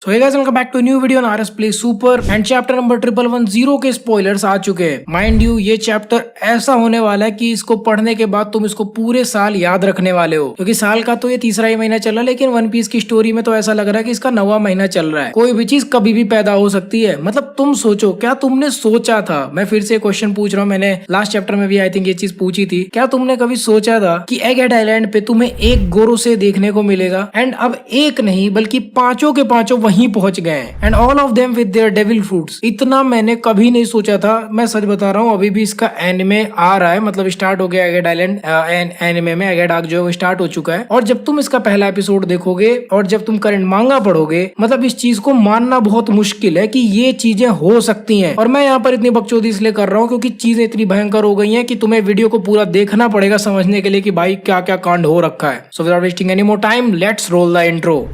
So hey guys welcome back to new video on RS play super and chapter number 1110 के spoilers आ चुके हैं। Mind you ये chapter ऐसा होने वाला है कि इसको पढ़ने के बाद तुम इसको पूरे साल याद रखने वाले हो, क्योंकि साल का तो ये तीसरा ही महीना चल रहा है, लेकिन वन पीस की स्टोरी में तो ऐसा लग रहा है कि इसका 9वां महीना चल रहा है। कोई भी चीज कभी भी पैदा हो सकती है। मतलब तुम सोचो, क्या तुमने सोचा था, मैं फिर से क्वेश्चन पूछ रहा हूँ, मैंने लास्ट चैप्टर में भी आई थिंक ये चीज पूछी थी, क्या तुमने कभी सोचा था कि एगहेड आइलैंड पे तुम्हें एक गोरो से देखने को मिलेगा? एंड अब एक नहीं बल्कि पांचों के पांचों वहीं पहुंच गए हैं, and all of them with their devil fruits. इतना मैंने कभी नहीं सोचा था, मैं सच बता रहा हूँ। अभी भी इसका एनिमे आ रहा है, मतलब स्टार्ट हो गया एगहेड आइलैंड एनिमे में, एगहेड आर्क जो है वो स्टार्ट हो चुका है। और जब तुम इसका पहला एपिसोड देखोगे और जब तुम करंट मांगा पढ़ोगे, मतलब इस चीज को मानना बहुत मुश्किल है कि ये चीजें हो सकती हैं। और मैं यहाँ पर इतनी बकचोदी इसलिए कर रहा हूँ क्योंकि चीजें इतनी भयंकर हो गई हैं कि तुम्हें वीडियो को पूरा देखना पड़ेगा समझने के लिए कि भाई क्या क्या कांड हो रखा है। So without wasting any more time, let's roll the intro.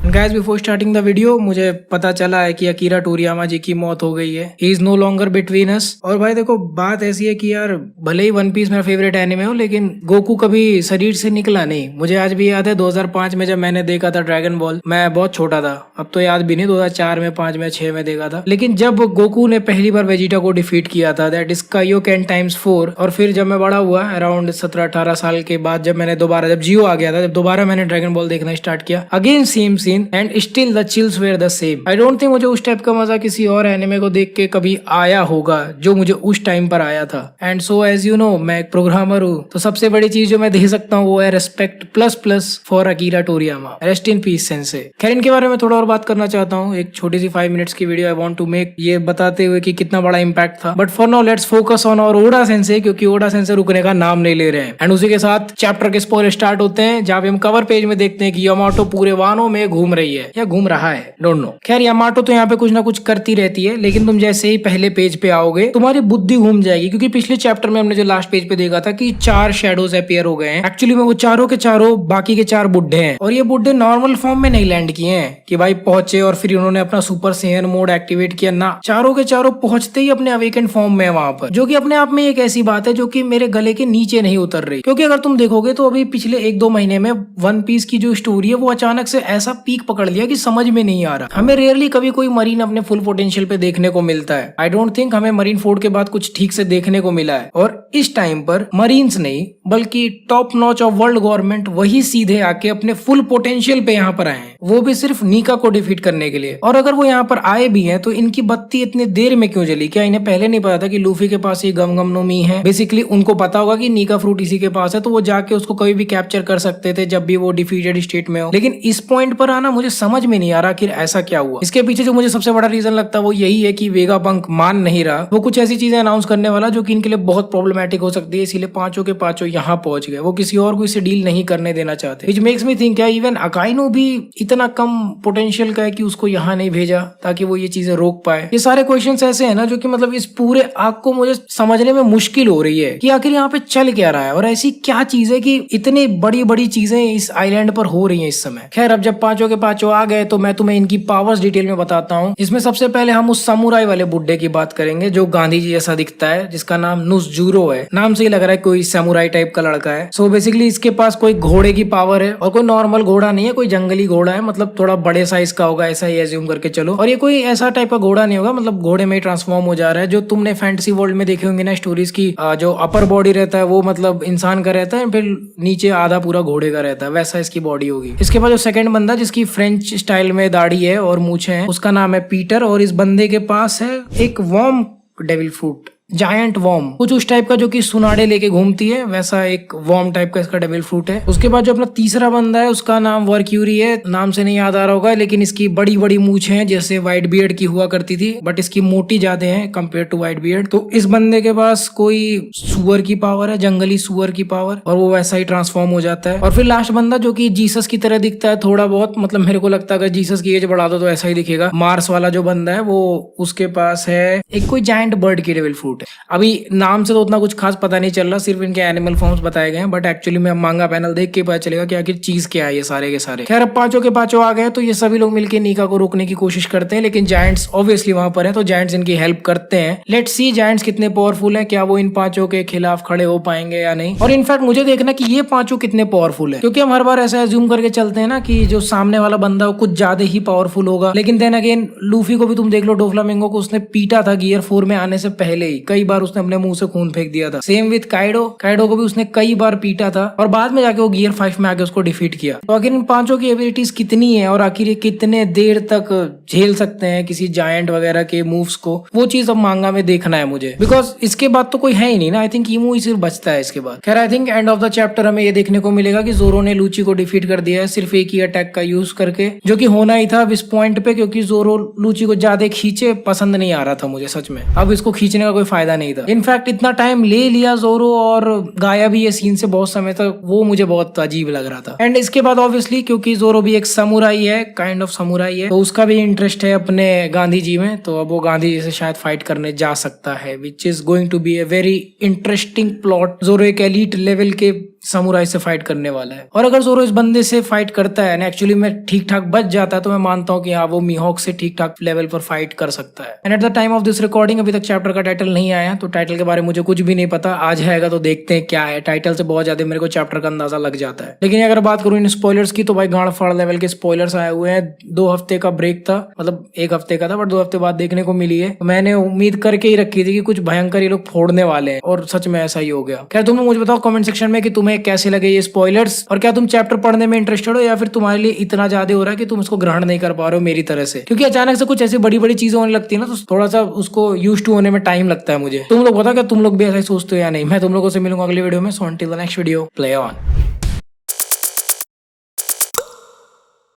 Guys before starting the video, मुझे पता चला है कि अकीरा टोरियामा जी की मौत हो गई है। He is no longer between us. और भाई देखो, बात ऐसी है कि यार भले ही वन पीस मेरा फेवरेट एनिमे हो, लेकिन गोकू कभी शरीर से निकला नहीं। मुझे आज भी याद है 2005 में जब मैंने देखा था ड्रैगन बॉल, मैं बहुत छोटा था, अब तो याद भी नहीं, 2004 में 5 में 6 में देखा था। लेकिन जब गोकू ने पहली बार वेजिटा को डिफीट किया था, दैट इज कायोकेन टाइम्स 4, और फिर जब मैं बड़ा हुआ अराउंड 17-18 साल के बाद, जब मैंने दोबारा, जब जियो आ गया था, जब दोबारा मैंने ड्रैगन बॉल देखना स्टार्ट किया, again same scene and still the chills were the same. I don't think मुझे उस टाइप का मजा किसी और एनिमे को देख के कभी आया होगा जो मुझे उस टाइम पर आया था। And so as you know, मैं एक प्रोग्रामर हूँ, तो सबसे बड़ी चीज जो मैं दे सकता हूँ वो है respect plus plus for Akira Toriyama. Rest in peace sensei. खैर, इनके बारे में थोड़ा और बात करना चाहता हूँ। एक छोटी सी 5 मिनट्स की video I want to make, ये बताते हुए कि कितना बड़ा इंपैक्ट था। But for now let's focus on our Oda sensei, क्योंकि ओडा सेंसे रुकने का नाम नहीं ले रहे हैं। एंड उसी के साथ चैप्टर के स्पॉइलर स्टार्ट होते हैं, जहाँ पे हम कवर पेज में देखते हैं कि यामाटो पूरे वानों में घूम रही है या घूम रहा है, डोंट नो। खैर, यामाटो तो यहाँ पे कुछ ना कुछ करती रहती है, लेकिन तुम जैसे ही पहले पेज पे आओगे तुम्हारी बुद्धि घूम जाएगी, क्योंकि पिछले चैप्टर में हमने जो लास्ट पेज पे देखा था कि 4 शेडोज अपीयर हो गए हैं। एक्चुअली में वो चारों के चारों बाकी के 4 बुड्ढे हैं, और ये बुड्ढे नॉर्मल फॉर्म में नहीं लैंड किए हैं कि भाई पहुंचे और फिर उन्होंने अपना सुपर सेयन मोड एक्टिवेट किया ना। चारों के चारों पहुंचते ही अपने अवेकेंड फॉर्म में वहां पर, जो कि अपने आप में एक ऐसी बात है जो कि मेरे गले के नीचे नहीं उतर रही। क्योंकि अगर तुम देखोगे तो अभी पिछले 1-2 महीने में वन पीस की जो स्टोरी है वो अचानक से ऐसा पीक पकड़ लिया कि समझ में नहीं आ रहा। हमें रेयरली कभी कोई मरीन अपने फुल पोटेंशियल पे देखने को मिलता है। आई डोंट थिंक हमें मरीन फोर्ड के बाद कुछ ठीक से देखने को मिला है। और इस टाइम पर मरीन्स नहीं बल्कि top notch of world government वही सीधे आके अपने फुल पोटेंशियल पे यहाँ पर आए हैं, वो भी सिर्फ नीका को डिफीट करने के लिए। और अगर वो यहाँ पर आए भी हैं तो इनकी बत्ती इतनी देर में क्यों जली? क्या इन्हें पहले नहीं पता था कि लूफी के पास ये गम गम नो मी है? बेसिकली उनको पता होगा कि नीका फ्रूट इसी के पास है, तो वो जाके उसको कभी भी कैप्चर कर सकते थे जब भी वो डिफीटेड स्टेट में हो। लेकिन इस पॉइंट पर आना मुझे समझ में नहीं आ रहा आखिर ऐसा क्या हुआ। इसके पीछे जो मुझे सबसे बड़ा रीजन लगता है वो यही है कि वेगा पंक मान नहीं रहा, वो कुछ ऐसी चीजें अनाउंस करने वाला जो कि इनके लिए बहुत प्रॉब्लमेटिक हो सकती है, इसीलिए पांचों के पांचों यहाँ पहुंच गए। वो किसी और को इसे डील नहीं करने देना चाहते, विच मेक्स मी थिंक क्या इवन अकाइनो भी इतना कम पोटेंशियल का है कि उसको यहाँ नहीं भेजा ताकि वो ये चीजें रोक पाए। ये सारे क्वेश्चंस ऐसे हैं ना जो कि मतलब इस पूरे आर्क को मुझे समझने में मुश्किल हो रही है कि आखिर यहाँ पे चल क्या रहा है और ऐसी क्या चीज है कि इतनी बड़ी बड़ी चीजें इस आइलैंड पर हो रही है इस समय। खैर, अब जब पांचों के पांचों आ गए तो मैं तुम्हें इनकी पावर्स डिटेल में बताता हूँ। इसमें सबसे पहले हम उस समुराई वाले बुड्ढे की बात करेंगे जो गांधी जी जैसा दिखता है, जिसका नाम नुसजूरो है। नाम से ही लग रहा है कोई समुराई टाइप का लड़का है। सो बेसिकली इसके पास कोई घोड़े की पावर है, और कोई नॉर्मल घोड़ा नहीं है, कोई जंगली घोड़ा है, मतलब थोड़ा बड़े साइज का होगा, ऐसा ही एज्यूम करके चलो। और ये कोई ऐसा टाइप का घोड़ा नहीं होगा, मतलब घोड़े में ट्रांसफॉर्म हो जा रहा है, जो तुमने फैंटेसी वर्ल्ड में देखे होंगे ना स्टोरीज की, जो अपर बॉडी रहता है वो मतलब इंसान का रहता है, फिर नीचे आधा पूरा घोड़े का रहता है, वैसा इसकी बॉडी होगी। इसके बाद जो सेकंड बंदा जिसकी फ्रेंच स्टाइल में दाढ़ी है और मूछें हैं, उसका नाम है पीटर, और इस बंदे के पास है एक worm devil fruit, giant worm, कुछ उस टाइप का जो कि सुनाड़े लेके घूमती है, वैसा एक वॉर्म टाइप का इसका डेविल फ्रूट है। उसके बाद जो अपना तीसरा बंदा है उसका नाम वर्क्यूरी है, नाम से नहीं याद आ रहा होगा, लेकिन इसकी बड़ी बड़ी मूछें हैं जैसे व्हाइट बियर्ड की हुआ करती थी, बट इसकी मोटी ज्यादा है कंपेयर टू व्हाइट बियर्ड। तो इस बंदे के पास कोई सुअर की पावर है, जंगली सुअर की पावर, और वो वैसा ही ट्रांसफॉर्म हो जाता है। और फिर लास्ट बंदा जो कि जीसस की तरह दिखता है थोड़ा बहुत, मतलब मेरे को लगता है अगर जीसस की एज बढ़ा दो तो ऐसा ही दिखेगा, मार्स वाला जो बंदा है वो, उसके पास है एक कोई जायंट बर्ड की डेविल फ्रूट। क्यूट है। अभी नाम से तो उतना कुछ खास पता नहीं चल रहा, सिर्फ इनके एनिमल फॉर्म्स बताए गए हैं, बट एक्चुअली में मांगा पैनल देख के पता चलेगा कि आखिर चीज क्या है ये सारे के सारे। खैर अब पांचों के पांचों आ गए तो ये सभी लोग मिलकर नीका को रोकने की कोशिश करते हैं, लेकिन जायंट्स ऑब्वियसली वहां पर है तो जायंट्स इनकी हेल्प करते हैं। लेट्स सी जायंट्स कितने पावरफुल है, क्या वो इन पांचों के खिलाफ खड़े हो पाएंगे या नहीं। और इनफैक्ट मुझे देखना कि ये पांचों कितने पावरफुल है, क्योंकि हम हर बार ऐसा एज्यूम करके चलते हैं ना कि जो सामने वाला बंदा वो कुछ ज्यादा ही पावरफुल होगा, लेकिन देन अगेन लूफी को भी तुम देख लो, डोफ्लामिंगो को उसने पीटा था गियर 4 में आने से पहले ही, कई बार उसने अपने मुंह से खून फेंक दिया था। सेम विद काइडो, काइडो को भी उसने कई बार पीटा था और बाद में जाके वो गियर 5 में आके उसको डिफीट किया। तो आखिर इन पांचों की एबिलिटीज कितनी है और आखिर ये कितने देर तक झेल सकते हैं किसी जायंट वगैरह के मूव्स को, वो चीज अब मांगा में देखना है मुझे, बिकॉज इसके बाद तो कोई है ही नहीं ना। आई थिंक ईमू ही सिर्फ बचता है इसके बाद। खैर I think end of the chapter हमें ये देखने को मिलेगा कि जोरो ने लूची को डिफीट कर दिया है सिर्फ एक ही अटैक का यूज करके, जो कि होना ही था अब इस पॉइंट पे, क्योंकि जोरो लूची को ज्यादा खींचे पसंद नहीं आ रहा था मुझे सच में। अब इसको खींचने का कोई फायदा नहीं था। इनफैक्ट इतना टाइम ले लिया जोरो और गाया भी ये सीन से बहुत समय तक, वो मुझे बहुत अजीब लग रहा था। एंड इसके बाद ऑब्वियसली क्योंकि जोरो भी एक समुराई है, काइंड ऑफ समुराई है, तो उसका भी इंटरेस्ट है अपने गांधी जी में, तो अब वो गांधी जी से शायद फाइट करने जा सकता है, which is going to be a very interesting plot. Zoro एक एलीट लेवल के समुराई से फाइट करने वाला है, और अगर जोरो इस बंदे से फाइट करता है ना एक्चुअली में ठीक ठाक बच जाता है, तो मैं मानता हूँ कि हाँ वो मीहॉक से ठीक ठाक लेवल पर फाइट कर सकता है। And at the time of this recording अभी तक चैप्टर का टाइटल नहीं आया, तो टाइटल के बारे में मुझे कुछ भी नहीं पता। आज आएगा तो देखते हैं क्या है। टाइटल से बहुत ज्यादा मेरे को चैप्टर का अंदाजा लग जाता है। लेकिन अगर बात करूँ इन स्पॉयलर्स की, तो भाई गांड फाड़ लेवल के स्पॉयलर्स आए हुए हैं। 2 हफ्ते का ब्रेक था, मतलब 1 हफ्ते का था, बट 2 हफ्ते बाद देखने को मिली है। मैंने उम्मीद करके ही रखी थी कि कुछ भयंकर ये लोग फोड़ने वाले हैं, और सच में ऐसा ही हो गया। क्या तुम मुझे बताओ कमेंट सेक्शन में कि तुम्हें कैसे लगे ये स्पॉयलर्स, और क्या तुम चैप्टर पढ़ने में इंटरेस्टेड हो, या फिर तुम्हारे लिए इतना ज्यादा हो रहा है कि तुम इसको ग्रहण नहीं कर पा रहे हो मेरी तरह से, क्योंकि अचानक से कुछ ऐसी बड़ी बड़ी चीजें होने लगती है ना, तो थोड़ा सा उसको यूज टू होने में टाइम लगता है मुझे। तुम लोग बताओ क्या तुम लोग भी ऐसा ही सोचते हो या नहीं। मैं तुम लोगों से मिलूंगा अगले वीडियो में। So until the next video, play on.